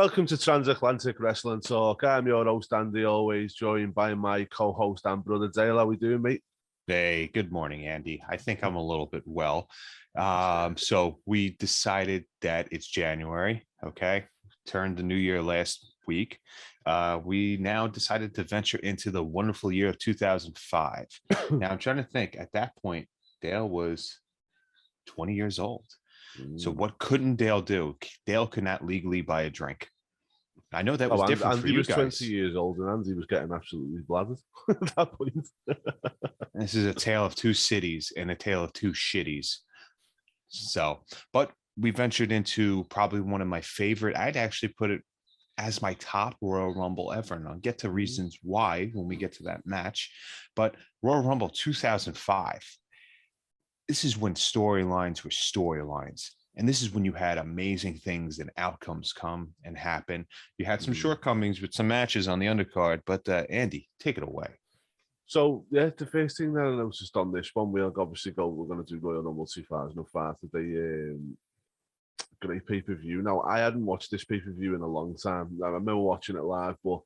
Welcome to Transatlantic Wrestling Talk. I'm your host, Andy, always joined by my co-host and brother, Dale. How we doing, mate? Hey, good morning, Andy. I think I'm a little bit well. So we decided that it's January, okay? Turned the new year last week. We now decided to venture into the wonderful year of 2005. Now, I'm trying to think. At that point, Dale was 20 years old. So what couldn't Dale do? Dale could not legally buy a drink. I know that was different for you guys. Andy was 20 years old and Andy was getting absolutely bladdered at that point. This is a tale of two cities and a tale of two shitties. So, but we ventured into probably one of my favorite, I'd actually put it as my top Royal Rumble ever. And I'll get to reasons why when we get to that match. But Royal Rumble 2005. This is when storylines were storylines. And this is when you had amazing things and outcomes come and happen. You had some shortcomings with some matches on the undercard, but Andy, take it away. So, yeah, the first thing that I noticed on this one, we're going to do Royal Rumble 2005 today. Great pay-per-view. Now, I hadn't watched this pay-per-view in a long time. I remember watching it live, but,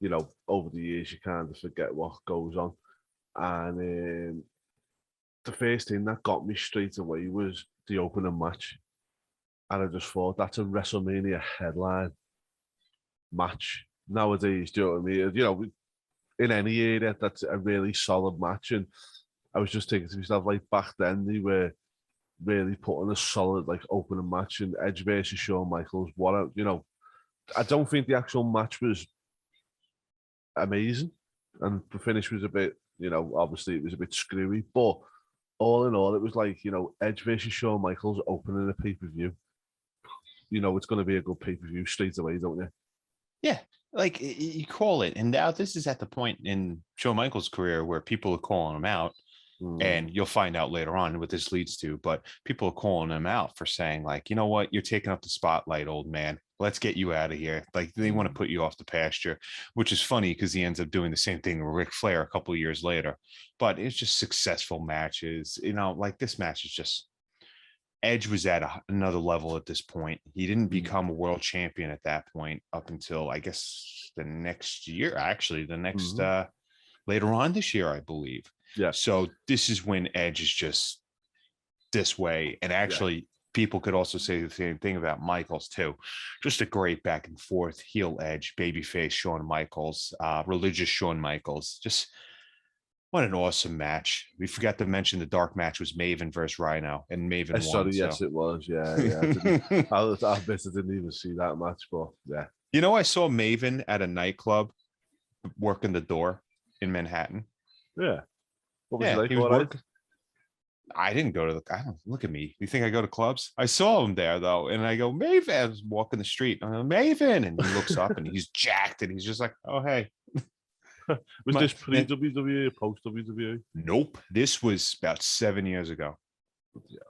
you know, over the years, you kind of forget what goes on. And the first thing that got me straight away was the opening match. And I just thought, that's a WrestleMania headline match nowadays. Do you know what I mean? You know, in any area, that's a really solid match. And I was just thinking to myself, like, back then, they were really putting a solid, like, opening match. And Edge versus Shawn Michaels, I don't think the actual match was amazing. And the finish was a bit, obviously it was a bit screwy. But all in all, it was like, Edge versus Shawn Michaels opening a pay-per-view. It's going to be a good pay-per-view straight away, don't you? Yeah, like you call it. And now this is at the point in Shawn Michaels' career where people are calling him out. And you'll find out later on what this leads to. But people are calling him out for saying, like, you know what? You're taking up the spotlight, old man. Let's get you out of here. Like, they want to put you off the pasture, which is funny because he ends up doing the same thing with Ric Flair a couple of years later. But it's just successful matches. Like this match is just, Edge was at another level at this point. He didn't become a world champion at that point up until, I guess, the next year. Actually, later on this year, I believe. Yeah. So this is when Edge is just this way. And actually, people could also say the same thing about Michaels, too. Just a great back and forth, heel Edge, babyface Shawn Michaels, religious Shawn Michaels. Just what an awesome match. We forgot to mention the dark match was Maven versus Rhino, and Maven won. Sorry, yes, it was. Yeah. I bet I didn't even see that match, but yeah. I saw Maven at a nightclub working the door in Manhattan. Yeah. What was he like? I didn't go to look at me. You think I go to clubs? I saw him there though, and I go, Maven. I was walking the street. I go, Maven, and he looks up and he's jacked, and he's just like, oh hey. Was this pre-WWE or post-WWE? Nope. This was about 7 years ago. Yeah.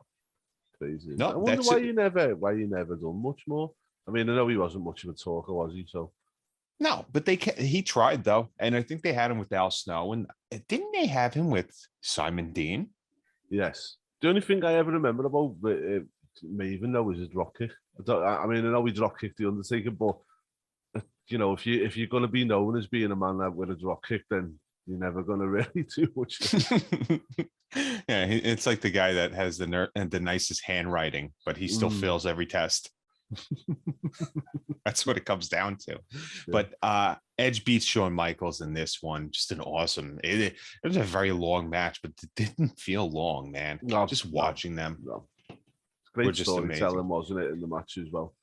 Crazy. No, I wonder why you never done much more. I mean, I know he wasn't much of a talker, was he? So. No, but he tried though, and I think they had him with Al Snow, and didn't they have him with Simon Dean? Yes. The only thing I ever remember about Maven though was his drop kick. I know he drop kicked the Undertaker, but if you're going to be known as being a man that with a drop kick, then you're never going to really do much. Yeah, it's like the guy that has the nicest handwriting, but he still fails every test. That's what it comes down to. Yeah. But Edge beats Shawn Michaels in this one. Just an awesome. It was a very long match, but it didn't feel long, man. Just watching them. No. Great storytelling, wasn't it, in the match as well?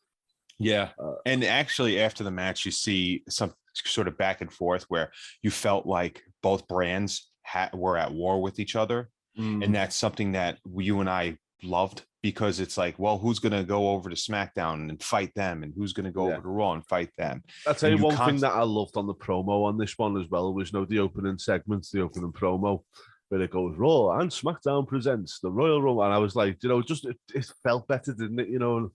Yeah. And actually, after the match, you see some sort of back and forth where you felt like both brands were at war with each other. And that's something that you and I loved, because it's like, well, who's going to go over to SmackDown and fight them, and who's going to go over to Raw and fight them? I'll tell you one thing that I loved on the promo on this one as well was the opening segments, the opening promo, where it goes, Raw and SmackDown presents the Royal Rumble. And I was like, it felt better, didn't it?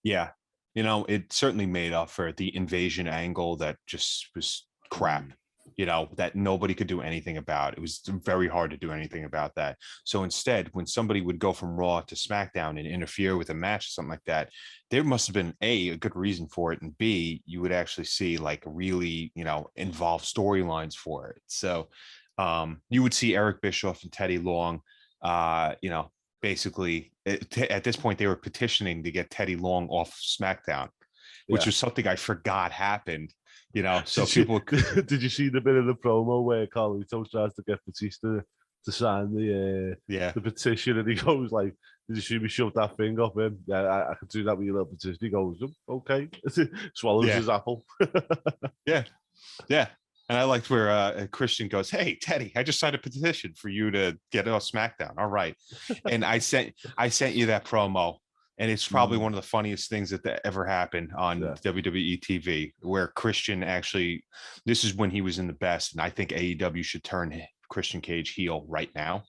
Yeah. It certainly made up for the invasion angle that just was crap. that nobody could do anything about. It was very hard to do anything about that. So instead, when somebody would go from Raw to SmackDown and interfere with a match or something like that, there must have been a good reason for it, and B, you would actually see like really, involved storylines for it. So you would see Eric Bischoff and Teddy Long, basically at this point they were petitioning to get Teddy Long off SmackDown, which was something I forgot happened. So did you see the bit of the promo where Carlito tries to get Batista to sign the petition, and he goes like, "Did you see me shove that thing up him? Yeah, I can do that with your little Batista." He goes, "Okay," swallows his apple. yeah. And I liked where Christian goes, "Hey, Teddy, I just signed a petition for you to get off SmackDown." All right, and I sent you that promo. And it's probably one of the funniest things that ever happened on WWE TV, where Christian actually, this is when he was in the best. And I think AEW should turn Christian Cage heel right now.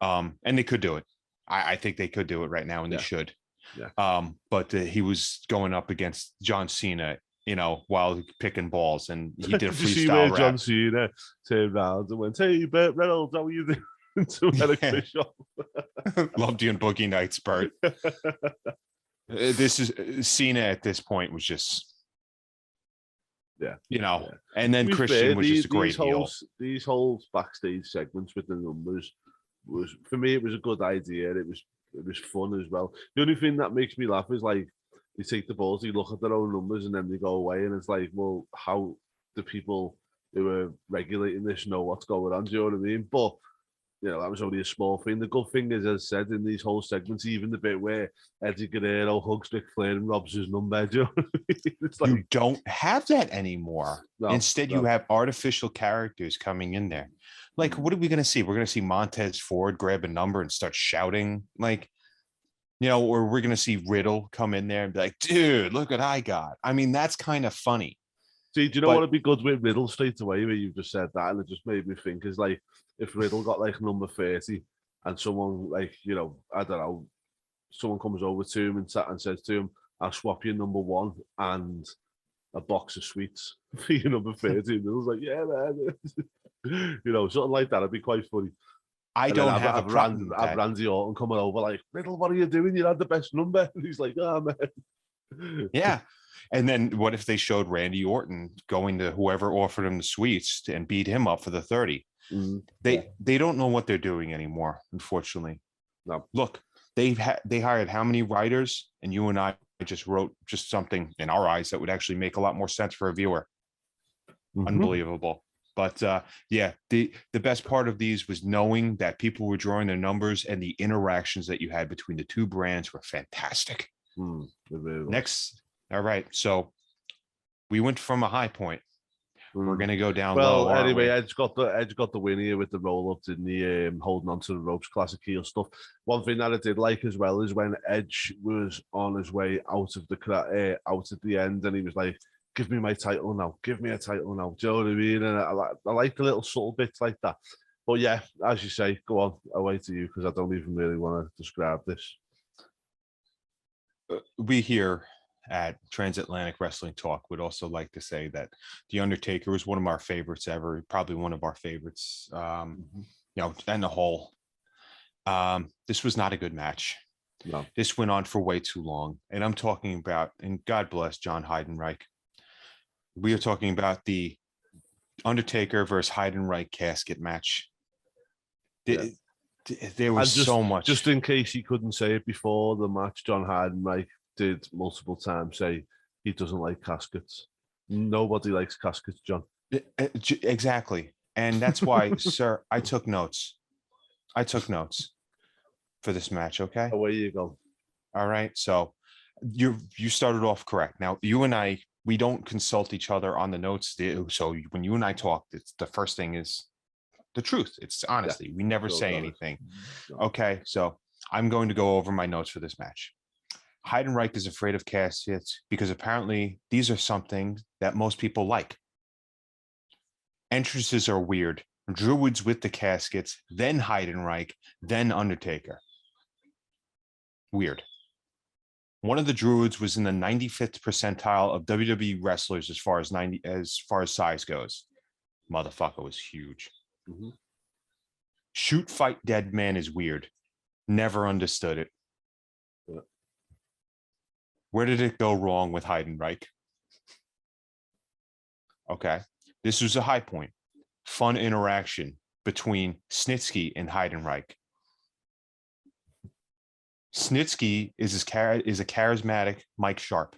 And they could do it. I think they could do it right now, and they should. Yeah. But he was going up against John Cena, while picking balls, and he did a freestyle rap. John Cena turned around and went, "Hey, Burt Reynolds, how are you doing?" To Eric Bischoff. Loved you in Boogie Nights, Bert. This is Cena at this point was just, and then Christian was just a great heel. These whole backstage segments with the numbers was, for me, it was a good idea. It was fun as well. The only thing that makes me laugh is like, they take the balls, they look at their own numbers, and then they go away, and it's like, well, how do people who are regulating this know what's going on? Do you know what I mean? But that was only a small thing. The good thing is, as I said, in these whole segments, even the bit where Eddie Guerrero hugs Ric Flair and robs his number, do you know what I mean? It's like, you don't have that anymore. Instead, you have artificial characters coming in there. Like, what are we going to see? We're going to see Montez Ford grab a number and start shouting, like, or we're going to see Riddle come in there and be like, "Dude, look what I got." I mean, that's kind of funny. See, do you know what would be good with Riddle straight away, where you just said that, and it just made me think, is like, if Riddle got like number 30 and someone like, I don't know, someone comes over to him and says to him, "I'll swap your number 1 and a box of sweets for your number 30. And Riddle's like, "Yeah, man." Something like that. It'd be quite funny. I don't have a problem with that. Randy Orton coming over like, "Riddle, what are you doing? You had the best number." And he's like, "Ah, man." Yeah. And then what if they showed Randy Orton going to whoever offered him the sweets and beat him up for the 30? They don't know what they're doing anymore, unfortunately. No. Look, they hired how many writers, and you and I just wrote just something in our eyes that would actually make a lot more sense for a viewer. Unbelievable. But the best part of these was knowing that people were drawing their numbers, and the interactions that you had between the two brands were fantastic. Next. All right. So we went from a high point. We're going to go down low. Well, anyway, Edge got the win here with the roll-up, didn't he? Holding on to the ropes, classic heel stuff. One thing that I did like as well is when Edge was on his way out of the out at the end, and he was like, "Give me my title now. Give me a title now." Do you know what I mean? And I like the little subtle bits like that. But yeah, as you say, go on, away to you, because I don't even really want to describe this. We here at Transatlantic Wrestling Talk would also like to say that The Undertaker was one of our favorites ever, probably one of our favorites, and the whole. This was not a good match. No. This went on for way too long. And I'm talking about, and God bless John Heidenreich, we are talking about the Undertaker versus Heidenreich casket match. There was so much. Just in case he couldn't say it before the match, John Heidenreich did multiple times say he doesn't like caskets. Nobody likes caskets, John. Exactly. And that's why, sir, I took notes for this match. Okay. Away you go. All right. So you started off correct. Now, you and I, we don't consult each other on the notes. So when you and I talk, it's the first thing is the truth. It's honesty. We never say anything. Okay. So I'm going to go over my notes for this match. Heidenreich is afraid of caskets because apparently these are something that most people like. Entrances are weird. Druids with the caskets, then Heidenreich, then Undertaker. Weird. One of the Druids was in the 95th percentile of WWE wrestlers as far as size goes. motherfucker was huge. Mm-hmm. Shoot, fight, dead man is weird. Never understood it. Yeah. Where did it go wrong with Heidenreich? Okay. This was a high point. Fun interaction between Snitsky and Heidenreich. Snitsky is a charismatic Mike Sharp.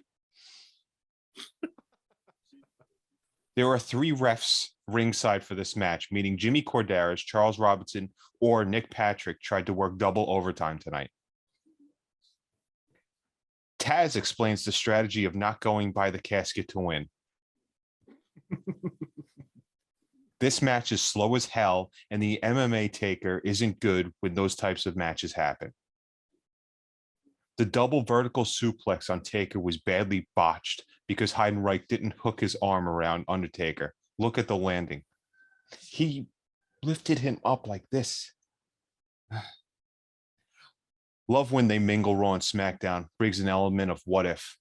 There are 3 refs ringside for this match, meaning Jimmy Corderas, Charles Robinson, or Nick Patrick tried to work double overtime tonight. Taz explains the strategy of not going by the casket to win. This match is slow as hell, and the MMA taker isn't good when those types of matches happen. The double vertical suplex on Taker was badly botched because Heidenreich didn't hook his arm around Undertaker. Look at the landing. He lifted him up like this. Love when they mingle Raw and SmackDown, brings an element of what if.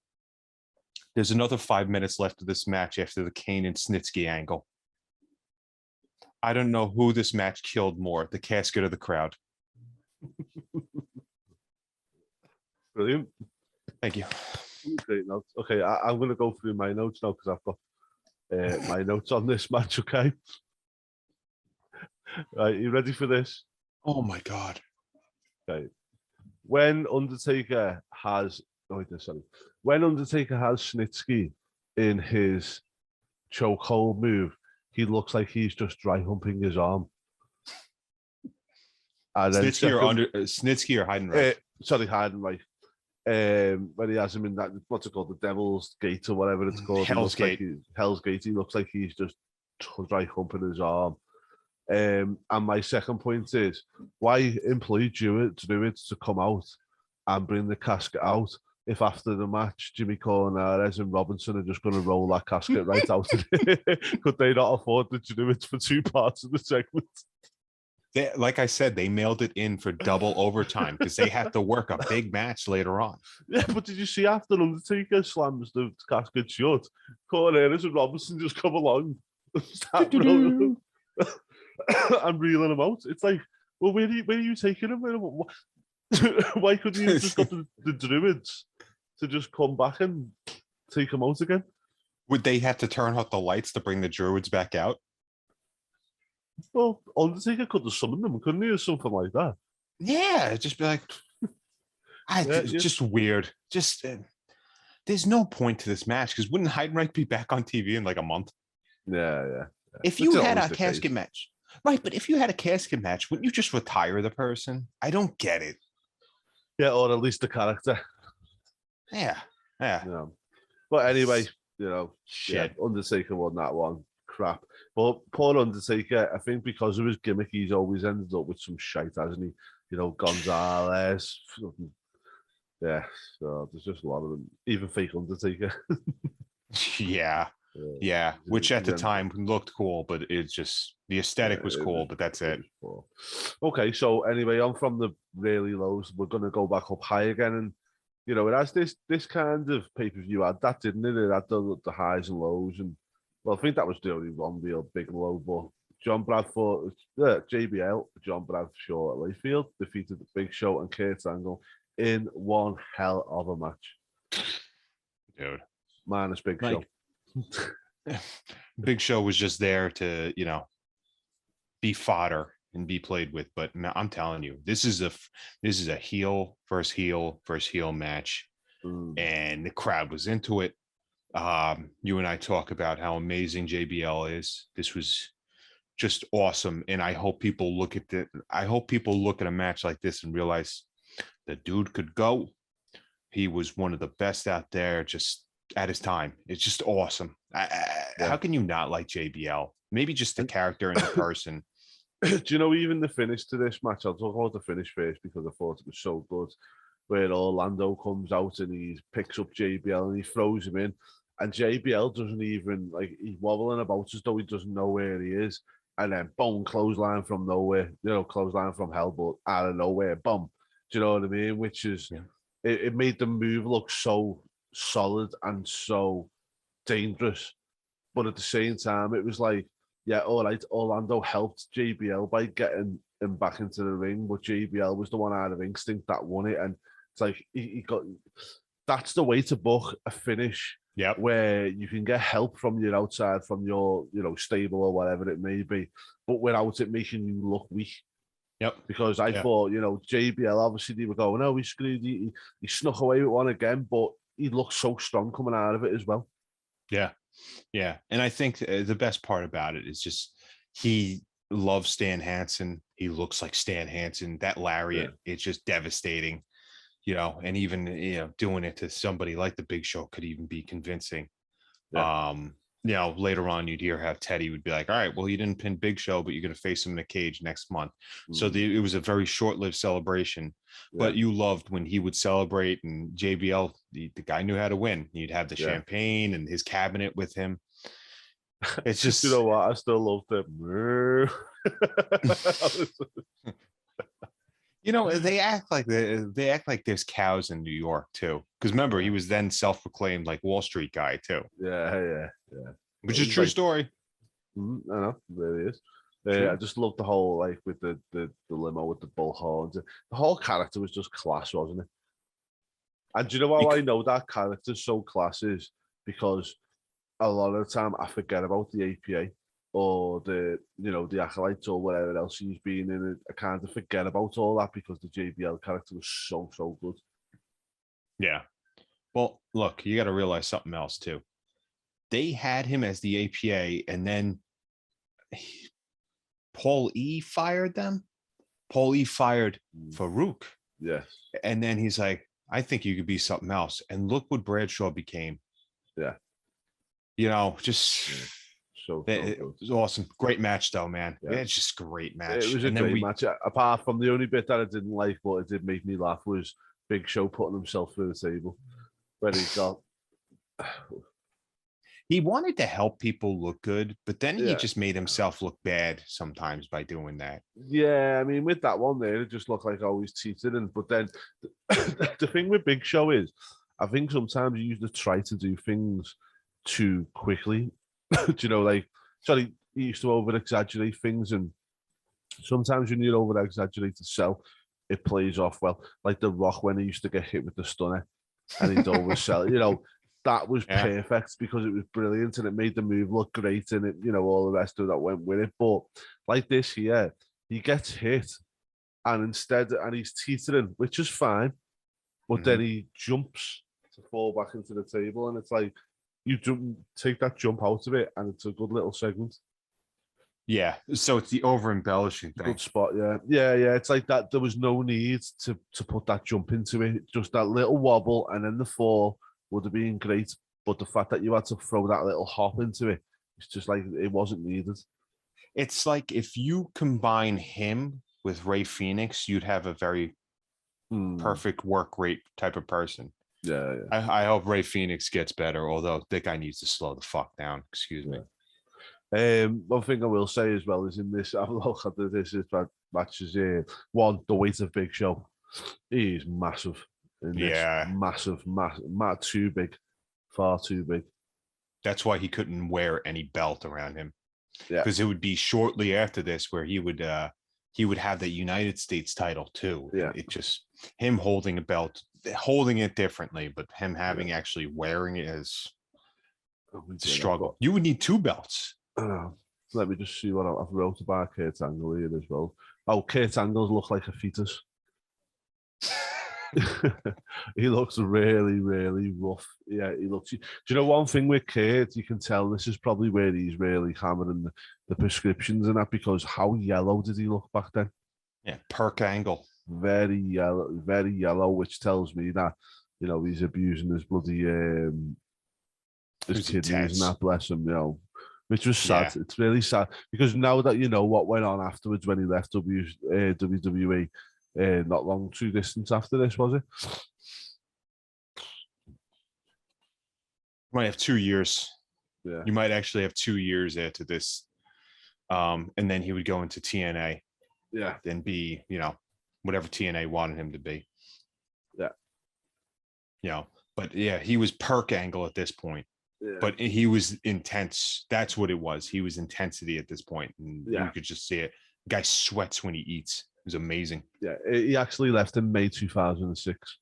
There's another 5 minutes left of this match after the Kane and Snitsky angle. I don't know who this match killed more, the casket or the crowd. Brilliant. Thank you. Great notes. Okay, I'm going to go through my notes now because I've got my notes on this match, okay? Right, you ready for this? Oh my God. Okay. When Undertaker has Snitsky in his chokehold move, he looks like he's just dry humping his arm. And Snitsky or Heidenreich? Heidenreich. When he has him in that, what's it called, the Devil's Gate or whatever it's called. Hell's Gate. Hell's Gate. He looks like he's just dry humping his arm. And my second point is, why employ Druids to come out and bring the casket out if after the match Jimmy Cornette and Robinson are just going to roll that casket right out? Could they not afford the Druids for 2 parts of the segment? Like I said, they mailed it in for double overtime because they have to work a big match later on. Yeah, but did you see after Undertaker slams the casket shut, Cornette and Robinson just come along and start rolling and reeling them out? It's like, well, where are you taking them? Why couldn't you just got the Druids to just come back and take them out again? Would they have to turn off the lights to bring the Druids back out? Well, Undertaker could have summoned them, couldn't he, or something like that? Yeah, just be like, it's just weird. Just there's no point to this match because wouldn't Heidenreich be back on TV in like a month? Yeah. If you had a casket match, right? But if you had a casket match, wouldn't you just retire the person? I don't get it. Yeah, or at least the character. Yeah. But anyway, shit. Yeah, Undertaker won that one. Crap. But poor Undertaker, I think because of his gimmick, he's always ended up with some shite, hasn't he? Gonzalez. Yeah, so there's just a lot of them. Even fake Undertaker. Yeah. Which at the time looked cool, but it's just the aesthetic was cool, but that's it. Okay, so anyway, on from the really lows, we're gonna go back up high again, and it has this kind of pay-per-view had that, didn't it? It had the highs and lows, and well, I think that was the only one real big low, but John Bradshaw at Layfield defeated the Big Show and Kurt Angle in one hell of a match. Dude. Minus Big Show. Big Show was just there to, be fodder and be played with. But I'm telling you, this is a heel versus heel match. And the crowd was into it. You and I talk about how amazing JBL is. This was just awesome. And I hope people look at a match like this and realize the dude could go. He was one of the best out there just at his time. It's just awesome. How can you not like JBL? Maybe just the character and the person. Do you know even the finish to this match? I'll talk about the finish first because I thought it was so good. Where Orlando comes out and he picks up JBL and he throws him in. And JBL doesn't even, he's wobbling about as though he doesn't know where he is. And then, boom, clothesline from nowhere. Clothesline from hell, but out of nowhere, boom. Do you know what I mean? Which is, it made the move look so solid and so dangerous. But at the same time, it was like, yeah, all right, Orlando helped JBL by getting him back into the ring, but JBL was the one out of instinct that won it. And it's like, he got, that's the way to book a finish. Yep. Where you can get help from your outside, from your, stable or whatever it may be, but without it making you look weak. Yep. Because I thought, JBL, obviously they were going, oh, we screwed. He snuck away with one again, but he looked so strong coming out of it as well. Yeah. Yeah. And I think the best part about it is just he loves Stan Hansen. He looks like Stan Hansen. That lariat, it's just devastating, and even, doing it to somebody like the Big Show could even be convincing. Yeah. Later on you'd have Teddy would be like, all right, well, you didn't pin Big Show, but you're going to face him in a cage next month. So it was a very short-lived celebration, but you loved when he would celebrate, and JBL, the guy knew how to win. You'd have the champagne and his cabinet with him. It's just, you know what? I still loved him. They act like there's cows in New York too. Because remember, he was then self-proclaimed like Wall Street guy too. Yeah. Which is a true story. I know, it really is. I just loved the whole, like, with the limo with the bull horns. The whole character was just class, wasn't it? And do you know how I know that character's so class is? Because a lot of the time I forget about the APA or the Acolytes or whatever else he's been in. I kind of forget about all that because the JBL character was so good. Yeah. Well, look, you got to realize something else too. They had him as the APA, and then Paul E fired them. Paul E fired Farouk. Yes. And then he's like, I think you could be something else. And look what Bradshaw became. Yeah. Just... Yeah. So it was awesome. Great match though, man. Yeah. It's just a great match. It was a great match. Apart from the only bit that I didn't like, but it did make me laugh, was Big Show putting himself through the table. Where he got... He wanted to help people look good, but then he just made himself look bad sometimes by doing that. Yeah, I mean, with that one there, it just looked like always teetering. But then the thing with Big Show is, I think sometimes you used to try to do things too quickly. He used to over-exaggerate things, and sometimes when you over-exaggerate to sell, it plays off well. Like The Rock, when he used to get hit with the stunner, and he'd oversell, that was perfect because it was brilliant and it made the move look great, and it, all the rest of that went with it. But like this here, he gets hit and he's teetering, which is fine, but then he jumps to fall back into the table, and it's like, you take that jump out of it, and it's a good little segment. Yeah, so it's the over-embellishing thing. Good spot, yeah. It's like that. There was no need to put that jump into it. Just that little wobble, and then the fall would have been great. But the fact that you had to throw that little hop into it, it's just like it wasn't needed. It's like if you combine him with Ray Phoenix, you'd have a very perfect work rate type of person. Yeah. I hope Ray Phoenix gets better, although that guy needs to slow the fuck down. Excuse me. One thing I will say as well is, in this, I've looked at this matches. One, the weight of Big Show, he's massive. Massive, too big, far too big. That's why he couldn't wear any belt around him. Yeah, because it would be shortly after this where he would have the United States title too. Yeah, it just him holding a belt, holding it differently, but him having actually wearing it as a struggle. You would need two belts. Let me just see what I've wrote about Kurt Angle here as well. Oh, Kurt Angle's look like a fetus. He looks really, really rough. Yeah, he looks. Do you know one thing with Kurt? You can tell this is probably where he's really hammering the prescriptions and that, because how yellow did he look back then? Yeah, Perk Angle. Very yellow, which tells me that he's abusing his bloody his kidneys and that. Bless him, Which was sad. Yeah. It's really sad because now that you know what went on afterwards when he left WWE. Not long too distant after this, was it? Might have 2 years. Yeah, you might actually have 2 years after this, and then he would go into TNA. Yeah, then be whatever TNA wanted him to be. Yeah, but yeah, he was Perk Angle at this point. Yeah. but he was intense. That's what it was. He was intensity at this point, and you could just see it. The guy sweats when he eats. It was amazing. Yeah, he actually left in May 2006.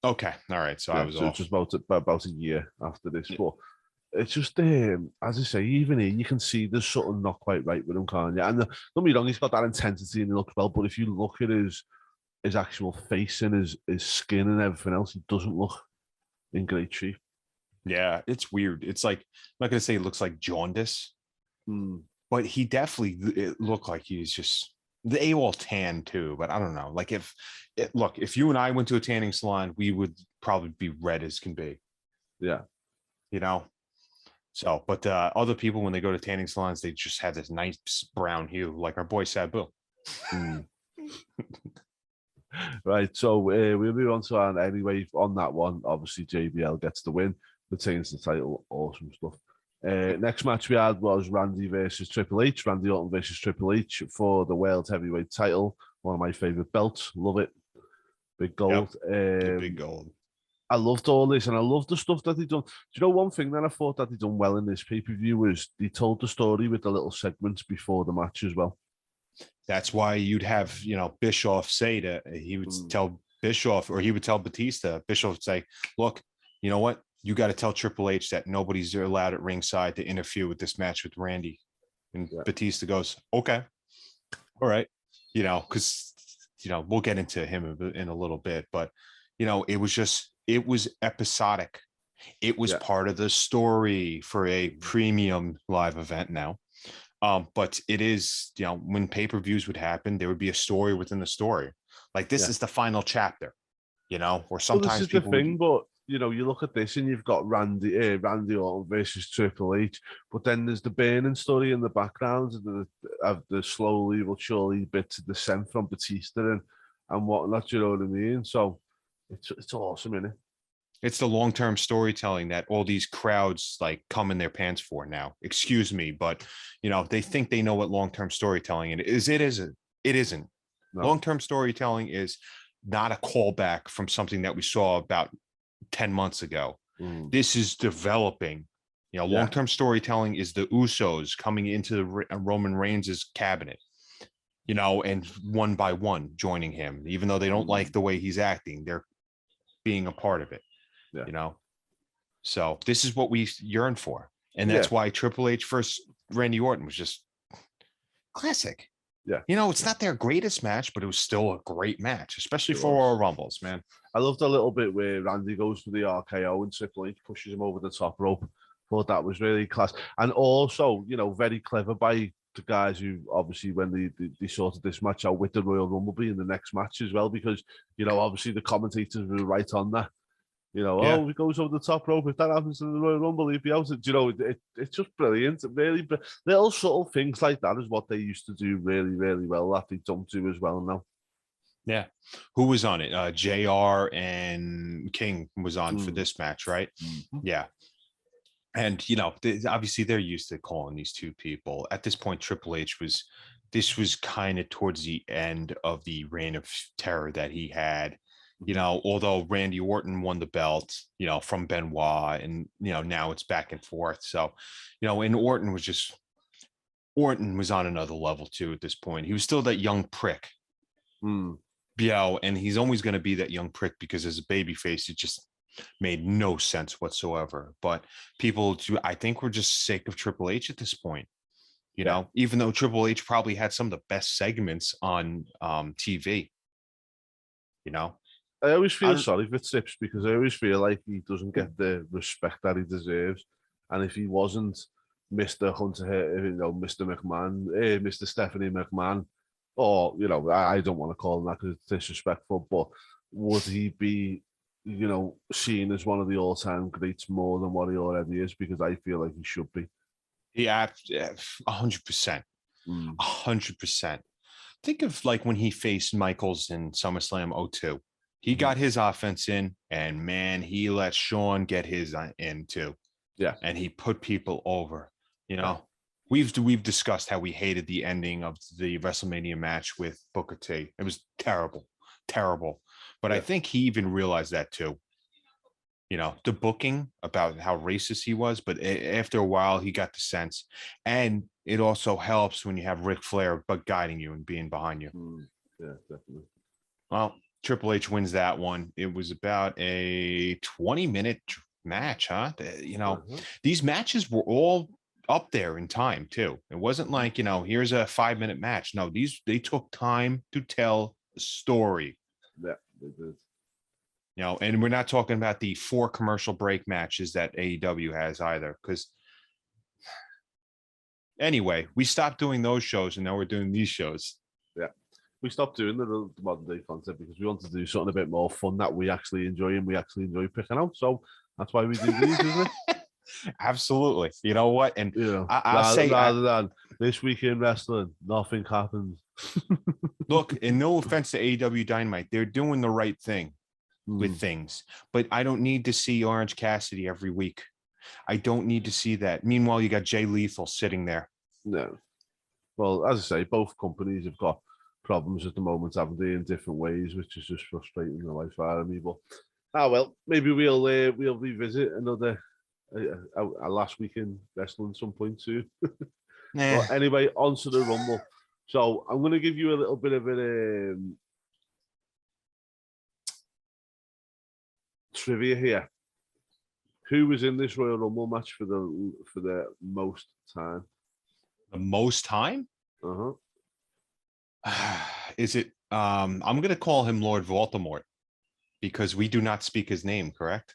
Okay, all right. So I was so off. just about a year after this, Yeah. but it's just as I say, even here you can see there's something not quite right with him, can't you? And don't be wrong, he's got that intensity and he looks well, but if you look at his actual face and his skin and everything else, he doesn't look in great shape. Yeah, it's weird. It's like, I'm not gonna say it looks like jaundice, but he definitely looked like he was just the AWOL tan too. But I don't know. Like if you and I went to a tanning salon, we would probably be red as can be. Yeah. You know. So, but other people when they go to tanning salons, they just have this nice brown hue, like our boy Sabu. Right, so we'll move on to our anyway. On that one, obviously JBL gets the win, retains the title, awesome stuff. Next match we had was Randy versus Triple H, Randy Orton versus Triple H for the World Heavyweight title. One of my favorite belts, love it, big gold. Big gold. I loved all this, and I loved the stuff that they done. Do you know one thing that I thought that they done well in this pay-per-view was they told the story with the little segments before the match as well. That's why you'd have, Bischoff say that he would tell Bischoff, or he would tell Batista. Bischoff would say, look, you know what? You got to tell Triple H that nobody's allowed at ringside to interfere with this match with Randy. And Batista goes, okay. All right. Because, we'll get into him in a little bit, but, it was episodic. It was part of the story for a premium live event now. But it is, when pay-per-views would happen, there would be a story within the story. Like this is the final chapter, or sometimes this is people the thing, but you look at this and you've got Randy Orton versus Triple H, but then there's the burning story in the background of the slowly but surely bits of descent from Batista and whatnot, you know what I mean? So it's awesome, isn't it? It's the long-term storytelling that all these crowds like come in their pants for now. Excuse me, but they think they know what long-term storytelling is. It isn't. It isn't. No. Long-term storytelling is not a callback from something that we saw about 10 months ago. This is developing. Long-term storytelling is the Usos coming into the Roman Reigns' cabinet, and one by one joining him, even though they don't like the way he's acting. They're being a part of it. So this is what we yearn for, and that's why Triple H versus Randy Orton was just classic. It's not their greatest match, but it was still a great match, especially for Royal Rumbles, man. I loved a little bit where Randy goes for the RKO and Triple H pushes him over the top rope. Thought that was really class, and also very clever by the guys who obviously when they sorted this match out with the Royal Rumble being the next match as well, because obviously the commentators were right on that. Oh, he goes over the top rope. If that happens in the Royal Rumble, he'd be out. It's just brilliant. Really, little subtle things like that is what they used to do really, really well. That they don't do as well now. Yeah, who was on it? JR and King was on for this match, right? Yeah, and obviously they're used to calling these two people. At this point, Triple H was. This was kind of towards the end of the reign of terror that he had. Although Randy Orton won the belt, from Benoit, and, now it's back and forth. So, and Orton was on another level too at this point. He was still that young prick, and he's always going to be that young prick because as a babyface, it just made no sense whatsoever. But people, I think, were just sick of Triple H at this point. Even though Triple H probably had some of the best segments on TV. I always feel sorry for Trips because I always feel like he doesn't get the respect that he deserves. And if he wasn't Mr. Hunter, Mr. McMahon, Mr. Stephanie McMahon, or, I don't want to call him that because it's disrespectful, but would he be, seen as one of the all-time greats more than what he already is? Because I feel like he should be. Yeah, 100%. 100%. Think of like when he faced Michaels in SummerSlam 02. He got his offense in, and man, he let Shawn get his in too. Yeah, and he put people over. We've discussed how we hated the ending of the WrestleMania match with Booker T. It was terrible. But I think he even realized that too. the booking about how racist he was, but after a while he got the sense. And it also helps when you have Ric Flair but guiding you and being behind you. Yeah, definitely. Well, Triple H wins that one. It was about a 20-minute match, huh? These matches were all up there in time too. It wasn't like, here's a 5-minute match. No, they took time to tell a story. Yeah, they did. And we're not talking about the 4 commercial break matches that AEW has either. Because anyway, we stopped doing those shows and now we're doing these shows. Yeah. We stopped doing the modern day content because we wanted to do something a bit more fun that we actually enjoy and we actually enjoy picking out. So that's why we do these, isn't it? Absolutely. You know what? And rather than this week in wrestling, nothing happens. Look, and no offense to AEW Dynamite, they're doing the right thing with things, but I don't need to see Orange Cassidy every week. I don't need to see that. Meanwhile, you got Jay Lethal sitting there. No. Well, as I say, both companies have got problems at the moment, haven't they, in different ways, which is just frustrating the life out of me. But maybe we'll revisit another our last week in wrestling some point soon. But anyway, on to the Rumble. So I'm going to give you a little bit of a trivia here. Who was in this Royal Rumble match for the most time? The most time? Is it? I'm going to call him Lord Voldemort because we do not speak his name, correct?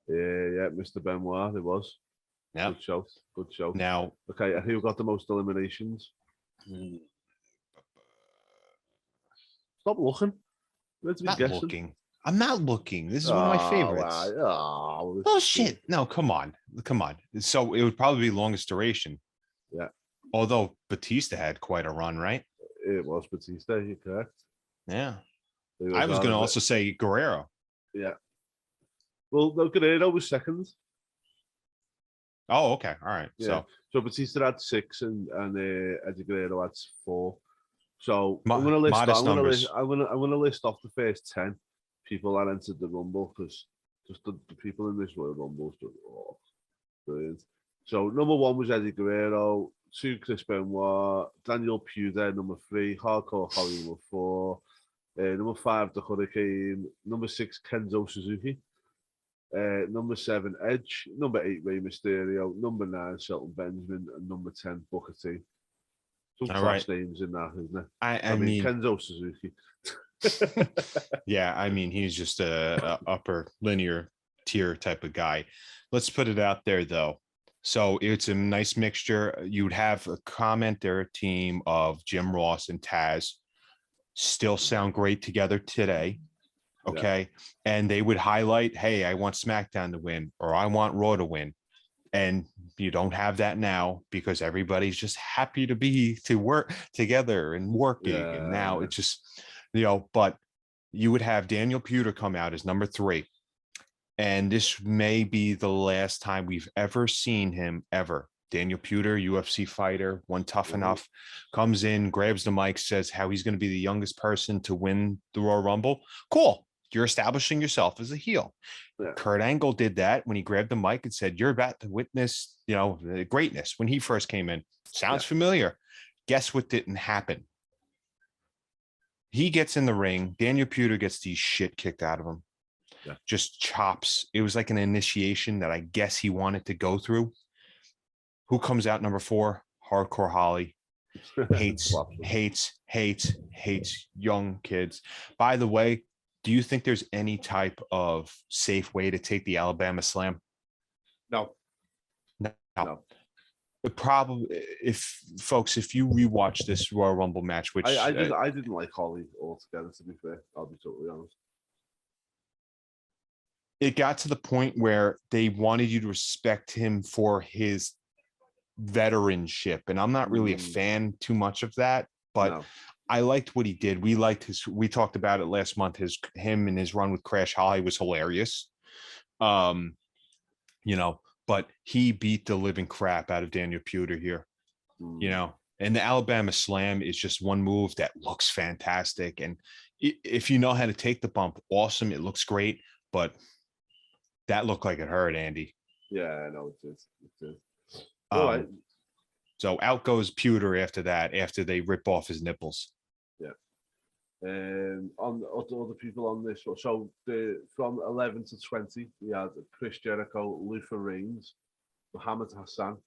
Yeah, Mr. Benoit. It was. Yeah. Good show. Now, okay, and who got the most eliminations? Stop looking. Looking. I'm not looking. This is one of my favorites. Oh shit! No, come on. So it would probably be longest duration. Yeah. Although Batista had quite a run, right? It was Batista. You're correct. Yeah. I was going to also say Guerrero. Yeah. Well, no, Guerrero was second. Oh, okay. All right. Yeah. So Batista had 6 and Eddie Guerrero had 4. So I'm going to list off the first 10 people that entered the Rumble because just the people in this Royal Rumble just brilliant. So number 1 was Eddie Guerrero, 2 Chris Benoit, Daniel Puder, number 3, Hardcore Holly, number 4, number 5 the Hurricane, number 6 Kenzo Suzuki. Number 7, Edge. Number 8, Rey Mysterio. Number 9, Shelton Benjamin. And number 10, Booker T. Some class names in that, isn't it? I mean, Kenzo Suzuki. Yeah, I mean, he's just a upper linear tier type of guy. Let's put it out there, though. So it's a nice mixture. You'd have a commenter team of Jim Ross and Taz still sound great together today. Okay. Yeah. And they would highlight, hey, I want SmackDown to win, or I want Raw to win. And you don't have that now because everybody's just happy to work together and working. Yeah. And now it's just, but you would have Daniel Puder come out as number 3. And this may be the last time we've ever seen him ever. Daniel Puder, UFC fighter, one tough enough, comes in, grabs the mic, says how he's going to be the youngest person to win the Royal Rumble. Cool. You're establishing yourself as a heel. Yeah. Kurt Angle did that when he grabbed the mic and said, you're about to witness, the greatness when he first came in. Sounds familiar. Guess what didn't happen? He gets in the ring. Daniel Puder gets the shit kicked out of him. Yeah. Just chops. It was like an initiation that I guess he wanted to go through. Who comes out number 4? Hardcore Holly. Hates young kids. By the way, do you think there's any type of safe way to take the Alabama Slam? No. The problem, if you rewatch this Royal Rumble match, which I didn't like Holly altogether, to be fair, I'll be totally honest. It got to the point where they wanted you to respect him for his veteranship, and I'm not really a fan too much of that, but no. I liked what he did. We talked about it last month. Him and his run with Crash Holly was hilarious. But he beat the living crap out of Daniel Puder here. And the Alabama Slam is just one move that looks fantastic. And if you know how to take the bump, awesome. It looks great, but That looked like it hurt, Andy. Yeah, I know it is. It is. Um, All right. So out goes Pewter after that, after they rip off his nipples. Yeah. On other people on this, so from 11 to 20, we had Chris Jericho, Luther Reigns, Muhammad Hassan,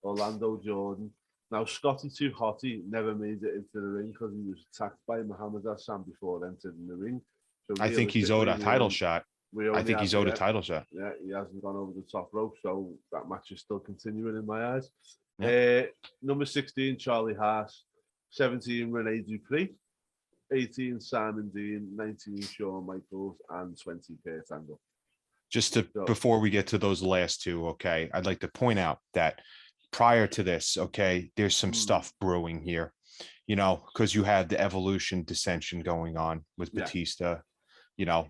Orlando Jordan. Now, Scotty Too Hotty never made it into the ring because he was attacked by Muhammad Hassan before entering the ring. So I think he's owed a title shot. I think he's owed a title shot. Yeah, he hasn't gone over the top rope, so that match is still continuing in my eyes. Yeah. Number 16, Charlie Haas. 17, Rene Dupree. 18, Simon Dean. 19, Shawn Michaels. And 20, Kurt Angle. Just before we get to those last two, okay, I'd like to point out that prior to this, okay, there's some stuff brewing here, because you had the Evolution dissension going on with Batista,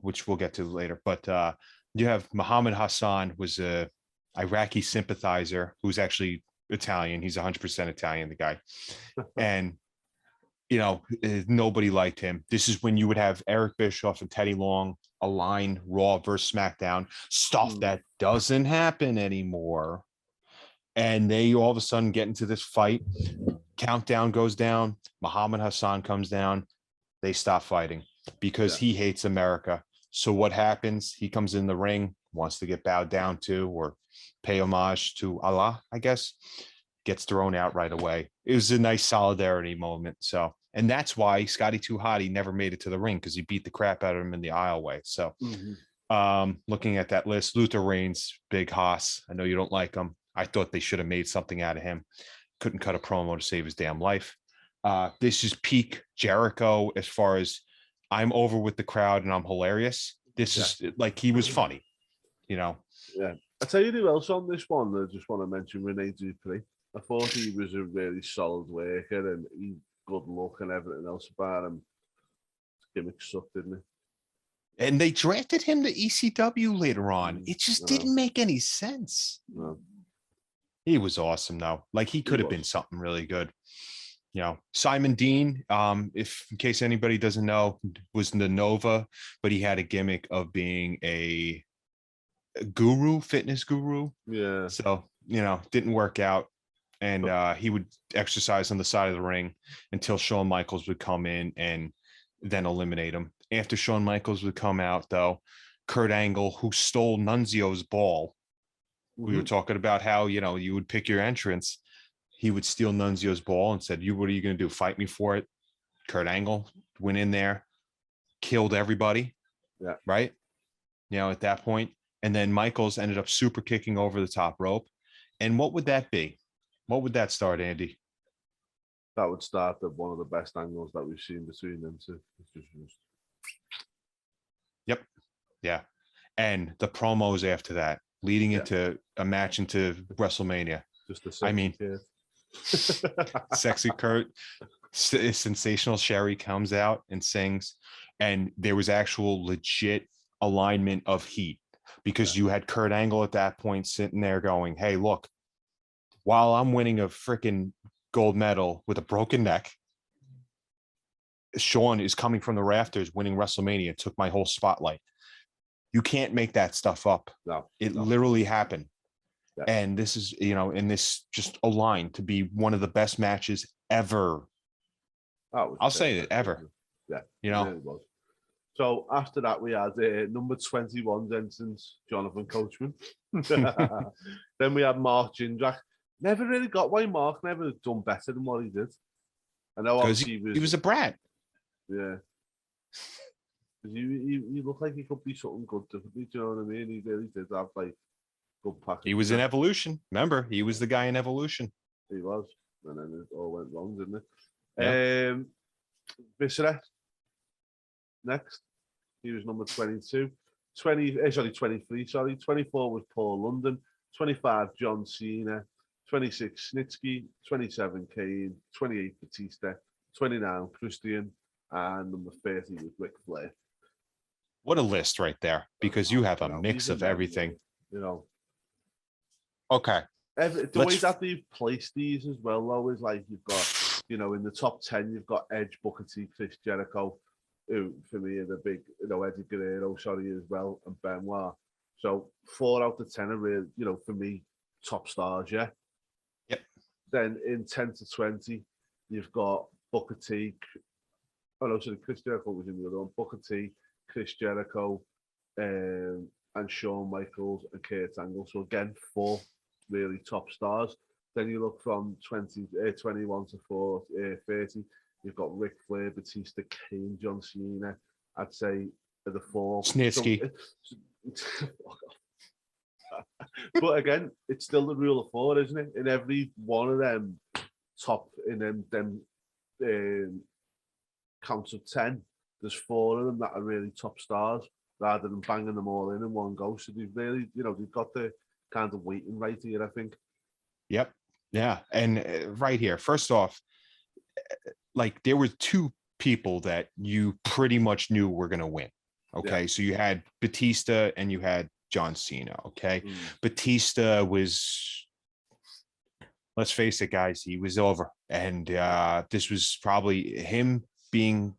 which we'll get to later. But you have Muhammad Hassan, was a Iraqi sympathizer who's actually Italian. He's 100% Italian, the guy. And, nobody liked him. This is when you would have Eric Bischoff and Teddy Long align Raw versus SmackDown, stuff that doesn't happen anymore. And they all of a sudden get into this fight. Countdown goes down. Muhammad Hassan comes down. They stop fighting because he hates America. So what happens? He comes in the ring, wants to get bowed down to or pay homage to Allah, I guess, gets thrown out right away. It was a nice solidarity moment. So, and that's why Scotty Too Hotty never made it to the ring, because he beat the crap out of him in the aisleway. So looking at that list, Luther Reigns, Big Haas. I know you don't like him. I thought they should have made something out of him. Couldn't cut a promo to save his damn life. This is peak Jericho as far as I'm over with the crowd and I'm hilarious. This is like, he was funny, Yeah. I'll tell you who else on this one. I just want to mention Rene Dupree. I thought he was a really solid worker and he good look and everything else about him. His gimmick sucked, didn't it? And they drafted him to ECW later on. It just didn't make any sense. No. He was awesome, though. Like, he could have been something really good. Simon Dean, if in case anybody doesn't know, was the Nova, but he had a gimmick of being a guru, fitness guru. Yeah. So, didn't work out. And he would exercise on the side of the ring until Shawn Michaels would come in and then eliminate him. After Shawn Michaels would come out, though, Kurt Angle, who stole Nunzio's ball. We were talking about how, you would pick your entrance. He would steal Nunzio's ball and said, what are you going to do? Fight me for it? Kurt Angle went in there, killed everybody. Yeah. Right? At that point. And then Michaels ended up super kicking over the top rope. And what would that be? What would that start, Andy? That would start at one of the best angles that we've seen between them two. Yep. Yeah. And the promos after that, leading into a match into WrestleMania. Just a sexy kid. Sexy Kurt, sensational Sherry comes out and sings. And there was actual legit alignment of heat, because you had Kurt Angle at that point sitting there going, hey, look, while I'm winning a freaking gold medal with a broken neck, Shawn is coming from the rafters winning WrestleMania, took my whole spotlight. You can't make that stuff up. No, it literally happened. Yeah. And this is, and this just aligned to be one of the best matches ever. I'll say it, ever. Yeah. It really was. So after that, we had number 21's entrance, Jonathan Coachman. Then we had Mark Jindrak. Never really got why Mark never done better than what he did. I know he was a brat. Yeah. He looked like he could be something good. Do you know what I mean? He really did have like good package. He was in Evolution. Remember, he was the guy in Evolution. He was. And then it all went wrong, didn't it? Yeah. Viscera. Next. He was number 22. 23, sorry. 24 was Paul London. 25, John Cena. 26, Snitsky. 27, Kane. 28, Batista. 29, Christian. And number 30 was Ric Flair. What a list right there, because you have a mix of everything. Okay. The way that they've placed these as well, though, is like you've got, in the top 10, you've got Edge, Booker T, Chris Jericho, who for me are the big, Eddie Guerrero, as well, and Benoit. So 4 out of 10 are really, for me, top stars, yeah? Yep. Then in 10 to 20, you've got Booker T. Oh, no, sorry, Chris Jericho was in the other one. Booker T, Chris Jericho, and Shawn Michaels and Kurt Angle. So again, 4 really top stars. Then you look from 21 to 30, you've got Ric Flair, Batista, Kane, John Cena. I'd say are the 4. Snitsky. But again, it's still the rule of 4, isn't it? In every one of them top, in them counts of 10, there's 4 of them that are really top stars, rather than banging them all in one go. So they've really, they've got the kind of weighting right here, I think. Yep. Yeah. And right here, first off, like there were 2 people that you pretty much knew were going to win. Okay. Yeah. So you had Batista and you had John Cena. Okay. Batista was, let's face it, guys, he was over. And this was probably him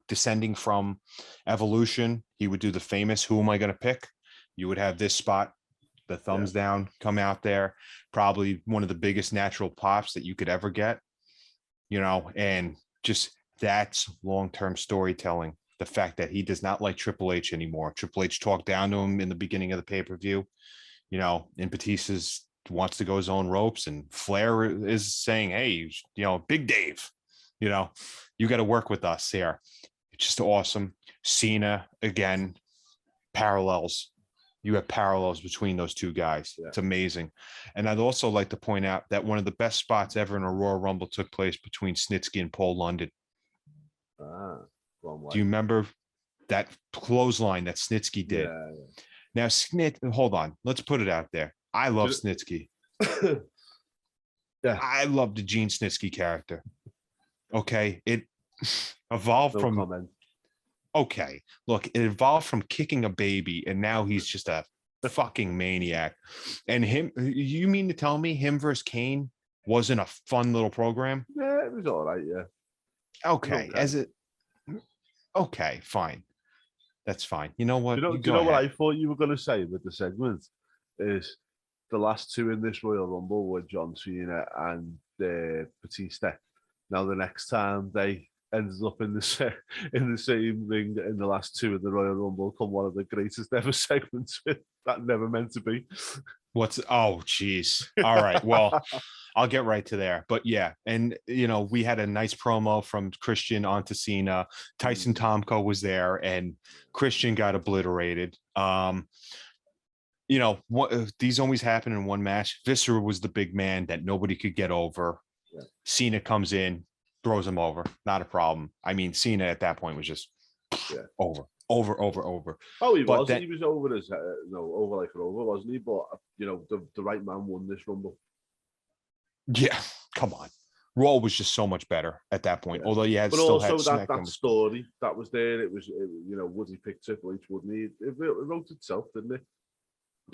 descending from Evolution. He would do the famous, who am I going to pick? You would have this spot, the thumbs down, come out there. Probably one of the biggest natural pops that you could ever get, and just that's long-term storytelling. The fact that he does not like Triple H anymore. Triple H talked down to him in the beginning of the pay-per-view, and Batista's wants to go his own ropes, and Flair is saying, hey, Big Dave, you got to work with us here. It's just awesome. Cena, again, parallels. You have parallels between those 2 guys. Yeah. It's amazing. And I'd also like to point out that one of the best spots ever in a Royal Rumble took place between Snitsky and Paul London. Do you remember that clothesline that Snitsky did? Yeah. Now, hold on. Let's put it out there. I love Snitsky. Yeah. I love the Gene Snitsky character. Okay. It evolved from... comment. Okay, look, it evolved from kicking a baby, and now he's just a fucking maniac. And you mean to tell me him versus Kane wasn't a fun little program? Yeah, it was all right, yeah. Okay, okay, fine. That's fine. You know what? Do you know what I thought you were going to say with the segment? Is the last 2 in this Royal Rumble were John Cena and Batista. Now, the next time they ended up in the same ring in the last 2 of the Royal Rumble, come one of the greatest ever segments that never meant to be. Oh, geez. All right. Well, I'll get right to there. But yeah, and we had a nice promo from Christian onto Cena. Tyson Tomko was there, and Christian got obliterated. These always happen in one match. Viscera was the big man that nobody could get over. Yeah. Cena comes in, throws him over. Not a problem. I mean, Cena at that point was just over. Oh, he was. He was over as over like an over, wasn't he? But the right man won this Rumble. Yeah, come on. Raw was just so much better at that point. Yeah. Although you had, but still also had that story that was there. It was would he pick Triple H? Wouldn't he? It wrote itself, didn't it?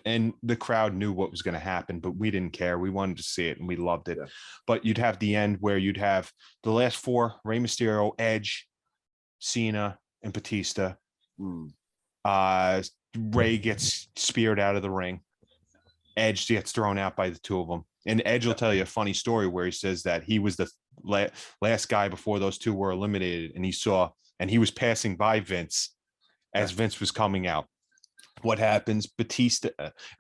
And the crowd knew what was going to happen, but we didn't care. We wanted to see it, and we loved it. Yeah. But you'd have the end where you'd have the last 4: Rey Mysterio, Edge, Cena, and Batista. Rey gets speared out of the ring. Edge gets thrown out by the 2 of them. And Edge will tell you a funny story where he says that he was the last guy before those 2 were eliminated, and he was passing by Vince as Vince was coming out. What happens? Batista,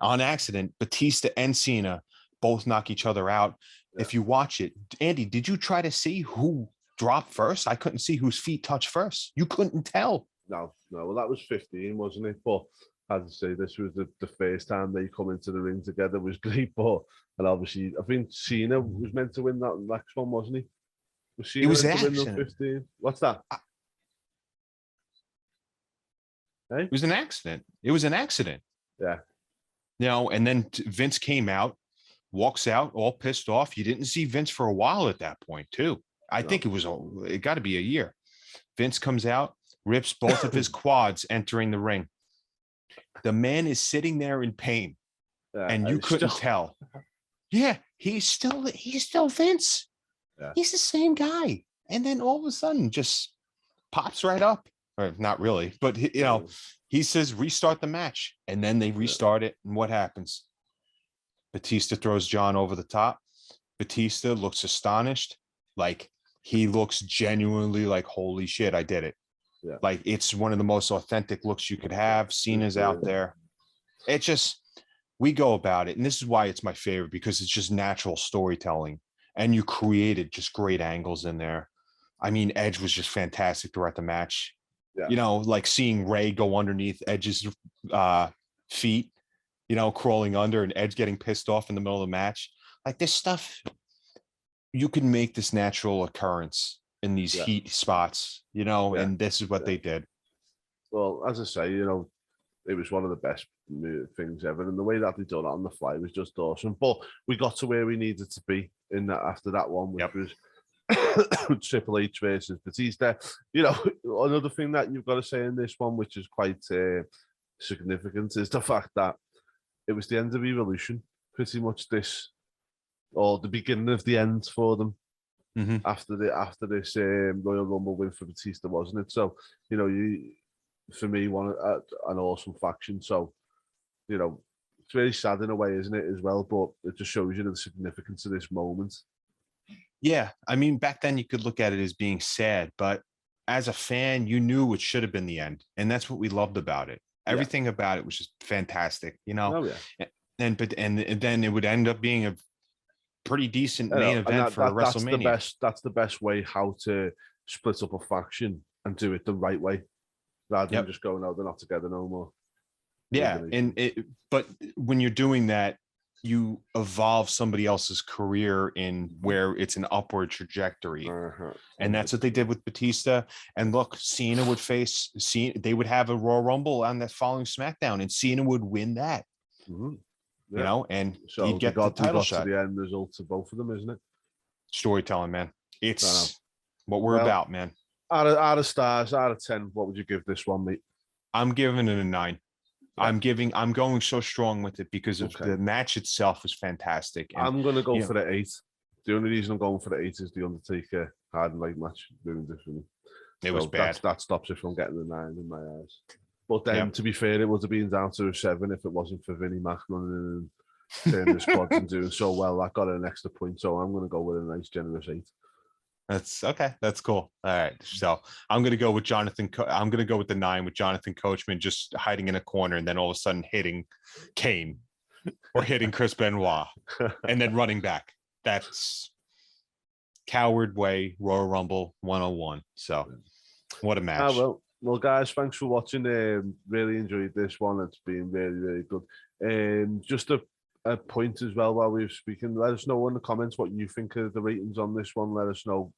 on accident, Batista and Cena both knock each other out. Yeah. If you watch it, Andy, did you try to see who dropped first? I couldn't see whose feet touched first. You couldn't tell. No. Well, that was 15, wasn't it? But as I say, this was the first time they come into the ring together. It was great, and obviously, I think Cena was meant to win that next one, wasn't he? Was Cena meant to win the 15? What's that? Hey? It was an accident. Yeah. And then Vince came out, walks out all pissed off. You didn't see Vince for a while at that point, too. I think it got to be a year. Vince comes out, rips both of his quads entering the ring. The man is sitting there in pain, and you couldn't tell. Yeah, he's still Vince. Yeah. He's the same guy. And then all of a sudden just pops right up. or not really, but he says restart the match, and then they restart it, and what happens? Batista throws John over the top. Batista looks astonished, like he looks genuinely like, holy shit, I did it. Yeah. Like it's one of the most authentic looks you could have. Cena's out there. It just, we go about it, and this is why it's my favorite, because it's just natural storytelling, and you created just great angles in there. I mean, Edge was just fantastic throughout the match. Yeah. Like seeing Ray go underneath Edge's feet, crawling under, and Edge getting pissed off in the middle of the match. Like this stuff, you can make this natural occurrence in these heat spots, and this is what they did. Well, as I say, it was one of the best things ever, and the way that they done it on the fly was just awesome. But we got to where we needed to be in that after that one, which was Triple H versus Batista. Another thing that you've got to say in this one, which is quite significant, is the fact that it was the end of Evolution, pretty much this, or the beginning of the end for them. After this Royal Rumble win for Batista, wasn't it? So, for me, an awesome faction. So, it's very sad in a way, isn't it, as well? But it just shows you the significance of this moment. Yeah, I mean, back then you could look at it as being sad, but as a fan, you knew it should have been the end, and that's what we loved about it. Everything about it was just fantastic, Oh, yeah. And then it would end up being a pretty decent main event for WrestleMania. That's the best way how to split up a faction and do it the right way, rather than just going, "Oh, they're not together no more." Yeah, but when you're doing that, you evolve somebody else's career in where it's an upward trajectory. And that's what they did with Batista. And look, Cena would they would have a Royal Rumble on that following SmackDown, and Cena would win that. And so he'd get the title shot. To the end result of both of them, isn't it? Storytelling, man. It's what we're about, man. Out of stars, out of 10, what would you give this one, mate? I'm giving it a 9. I'm going so strong with it because of the match itself was fantastic. And, I'm going to go for the 8. The only reason I'm going for the 8 is the Undertaker hard and light match ruined it for me. It was bad. That stops it from getting the 9 in my eyes. But then, to be fair, it would have been down to a 7 if it wasn't for Vinnie Mac running in and turning his quads and doing so well. That got an extra point, so I'm going to go with a nice, generous 8. That's okay. That's cool. All right. So I'm going to go with I'm going to go with the 9 with Jonathan Coachman just hiding in a corner and then all of a sudden hitting Kane or hitting Chris Benoit and then running back. That's coward way Royal Rumble 101. So what a match. Well, guys, thanks for watching. Really enjoyed this one. It's been really, really good. Just a point as well while we were speaking, let us know in the comments what you think of the ratings on this one. Let us know,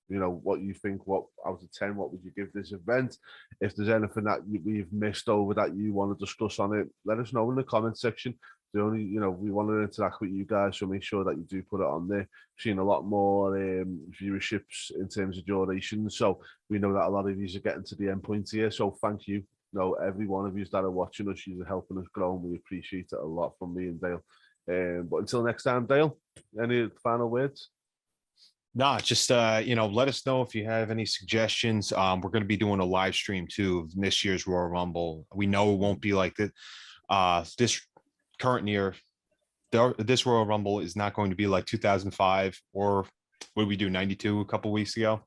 what you think, what out of 10, what would you give this event? If there's anything that we've missed over that you want to discuss on it, let us know in the comment section. The only, we want to interact with you guys, so make sure that you do put it on there. Seeing a lot more viewerships in terms of duration, so we know that a lot of you are getting to the end point here, so thank you. Every one of you that are watching us, you're helping us grow, and we appreciate it a lot from me and Dale. But until next time, Dale, any final words? No, just let us know if you have any suggestions. We're going to be doing a live stream too of this year's Royal Rumble. We know it won't be like that. This current year, this Royal Rumble is not going to be like 2005 or what did we do, 92 a couple weeks ago.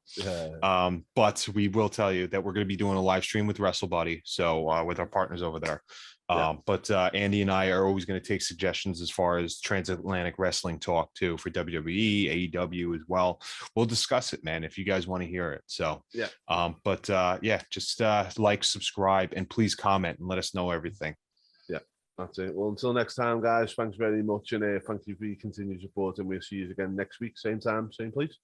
But we will tell you that we're going to be doing a live stream with WrestleBuddy, so with our partners over there. But Andy and I are always going to take suggestions as far as transatlantic wrestling talk too for WWE, AEW as well. We'll discuss it, man, if you guys want to hear it. So just like, subscribe, and please comment and let us know everything. That's it. Well, until next time, guys, thanks very much, and thank you for your continued support, and we'll see you again next week, same time, same place.